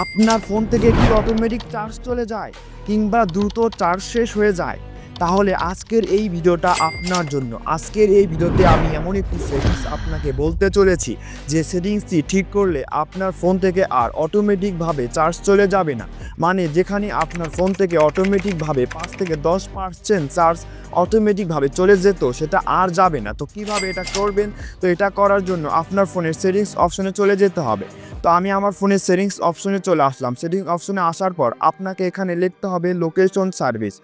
আপনার ফোন থেকে কি অটোমেটিক চার্জ চলে যায় কিংবা দ্রুত চার্জ শেষ হয়ে যায়? তাহলে আজকের এই ভিডিওটা আপনার জন্য। আজকের এই ভিডিওতে আমি এমন একটি সেটিংস আপনাকে বলতে চলেছি যে সেটিংসটি ঠিক করলে আপনার ফোন থেকে আর অটোমেটিকভাবে চার্জ চলে যাবে না। মানে যেখানে আপনার ফোন থেকে অটোমেটিকভাবে 5 থেকে 10% চার্জ অটোমেটিকভাবে চলে যেত সেটা আর যাবে না। তো কিভাবে এটা করবেন? তো এটা করার জন্য আপনার ফোনের সেটিংস অপশনে চলে যেতে হবে। তো আমি আমার ফোনের সেটিংস অপশনে চলে আসলাম। সেটিংস অপশনে আসার পর আপনাকে এখানে লিখতে হবে লোকেশন সার্ভিস।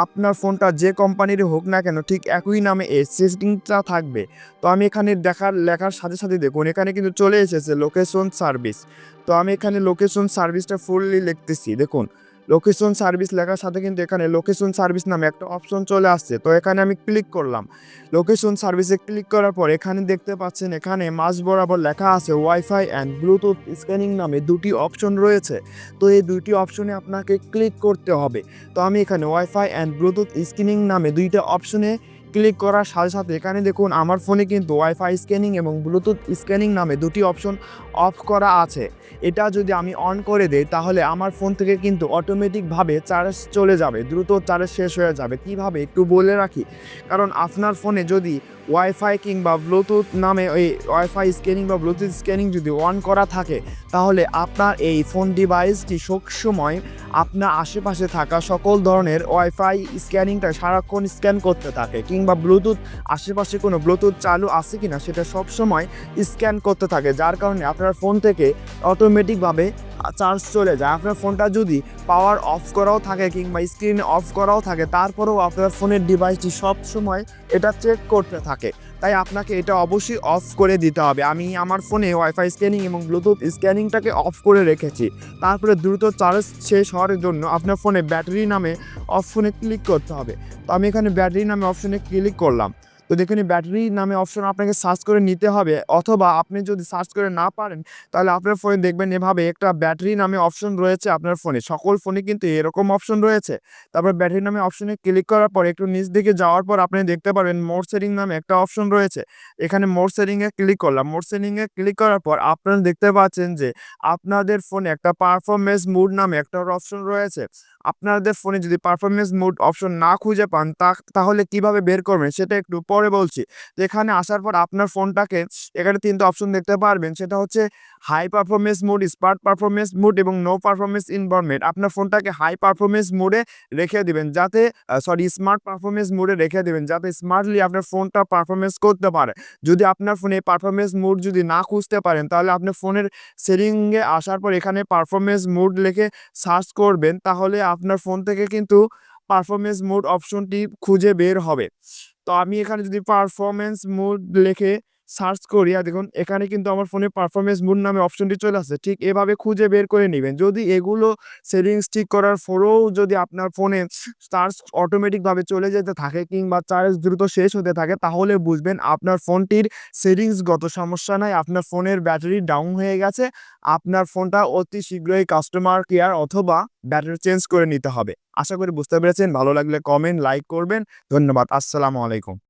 আপনার ফোনটা যে কোম্পানিরই হোক না কেন ঠিক একই নামে এই সেটিংসটা থাকবে। তো আমি এখানে লেখার সাথে সাথে দেখুন এখানে কিন্তু চলে এসেছে লোকেশন সার্ভিস। তো আমি এখানে লোকেশন সার্ভিসটা ফুললি লিখতেছি। দেখুন লোকেশন সার্ভিস লেখার সাথে কিন্তু এখানে লোকেশন সার্ভিস নামে একটা অপশন চলে আসছে। তো এখানে আমি ক্লিক করলাম। লোকেশন সার্ভিসে ক্লিক করার পর এখানে দেখতে পাচ্ছেন এখানে মাঝ বরাবর লেখা আছে ওয়াইফাই অ্যান্ড ব্লুটুথ স্ক্যানিং নামে দুটি অপশন রয়েছে। তো এই দুটি অপশনে আপনাকে ক্লিক করতে হবে। তো আমি এখানে ওয়াইফাই অ্যান্ড ব্লুটুথ স্ক্যানিং নামে দুইটা অপশনে ক্লিক করার সাথে সাথে এখানে দেখুন আমার ফোনে কিন্তু ওয়াইফাই স্ক্যানিং এবং ব্লুটুথ স্ক্যানিং নামে দুটি অপশন অফ করা আছে। এটা যদি আমি অন করে দেই তাহলে আমার ফোন থেকে কিন্তু অটোমেটিকভাবে চার্জ চলে যাবে, দ্রুত চার্জ শেষ হয়ে যাবে। কিভাবে একটু বলে রাখি, কারণ আপনার ফোনে যদি ওয়াইফাই কিংবা ব্লুটুথ নামে ওই ওয়াইফাই স্ক্যানিং বা ব্লুটুথ স্ক্যানিং যদি অন করা থাকে তাহলে আপনার এই ফোন ডিভাইসটি সবসময় আপনার আশেপাশে থাকা সকল ধরনের ওয়াইফাই স্ক্যানিংটা সারাক্ষণ স্ক্যান করতে থাকে, কিংবা ব্লুটুথ আশেপাশে কোনো ব্লুটুথ চালু আছে কিনা সেটা সবসময় স্ক্যান করতে থাকে, যার কারণে আপনার ফোন থেকে অটোমেটিকভাবে চার্জ চলে যায়। আপনার ফোনটা যদি পাওয়ার অফ করাও থাকে কিংবা স্ক্রিন অফ করাও থাকে তারপরেও আপনার ফোনের ডিভাইসটি সবসময় এটা চেক করতে থাকে। তাই আপনাকে এটা অবশ্যই অফ করে দিতে হবে। আমি আমার ফোনে ওয়াইফাই স্ক্যানিং এবং ব্লুটুথ স্ক্যানিংটাকে অফ করে রেখেছি। তারপরে দ্রুত চার্জ শেষ হওয়ার জন্য আপনার ফোনে ব্যাটারি নামে অপশনে ক্লিক করতে হবে। তো আমি এখানে ব্যাটারি নামে অপশনে ক্লিক করলাম। তো দেখুন ব্যাটারি নামে অপশন আপনাকে সার্চ করে নিতে হবে, অথবা আপনি যদি সার্চ করে না পারেন তাহলে আপনার ফোনে দেখবেন এভাবে একটা ব্যাটারি নামে অপশন রয়েছে। আপনার ফোনে সকল ফোনে কিন্তু এরকম অপশন রয়েছে। তারপর ব্যাটারি নামে অপশনে ক্লিক করার পর একটু নিচ দিকে যাওয়ার পর আপনি দেখতে পারবেন মোর সেটিং নামে একটা অপশন রয়েছে। এখানে মোর সেটিংয়ে ক্লিক করলাম। মোর সেটিংয়ে ক্লিক করার পর আপনারা দেখতে পাচ্ছেন যে আপনাদের ফোনে একটা পারফরমেন্স মোড নামে একটা অপশন রয়েছে। আপনাদের ফোনে যদি পারফরমেন্স মোড অপশন না খুঁজে পান তাহলে কিভাবে বের করবেন সেটা একটু পরে বলছি। তো এখানে আসার পর আপনার ফোনটাকে এখানে ৩ টা অপশন দেখতে পারবেন। সেটা হচ্ছে high performance mode, smart performance mode এবং নো পারফরমেন্স এনভায়রনমেন্ট। আপনার ফোনটাকে হাই পারফরমেন্স মোডে রেখে দিবেন যাতে স্মার্ট পারফরমেন্স মোডে রেখে দিবেন যাতে স্মার্টলি আপনার ফোনটা পারফরমেন্স করতে পারে। যদি আপনার ফোনে পারফরমেন্স মোড যদি না খুঁজতে পারেন তাহলে আপনার ফোনের সেটিংয়ে আসার পর এখানে পারফরমেন্স মোড লিখে সার্চ করবেন, তাহলে আপনার ফোন থেকে কিন্তু পারফরমেন্স মোড অপশনটি খুঁজে বের হবে। তো আমি এখানে যদি পারফরমেন্স মোড লিখে সার্চ করি আর দেখুন এখানে কিন্তু আমার ফোনে পারফরমেন্স মোড নামে অপশনটি চলে আসছে। ঠিক এভাবে খুঁজে বের করে নিবেন। যদি এগুলো সেটিংস ঠিক করার পরেও যদি আপনার ফোনে চার্জ অটোমেটিকভাবে চলে যেতে থাকে কিংবা চার্জ দ্রুত শেষ হতে থাকে তাহলে বুঝবেন আপনার ফোনটির সেটিংসগত সমস্যা নাই, আপনার ফোনের ব্যাটারি ডাউন হয়ে গেছে। আপনার ফোনটা অতি শীঘ্রই কাস্টমার কেয়ার অথবা ব্যাটারি চেঞ্জ করে নিতে হবে। আশা করি বুঝতে পেরেছেন। ভালো লাগলে কমেন্ট, লাইক করবেন। ধন্যবাদ। আসসালামু আলাইকুম।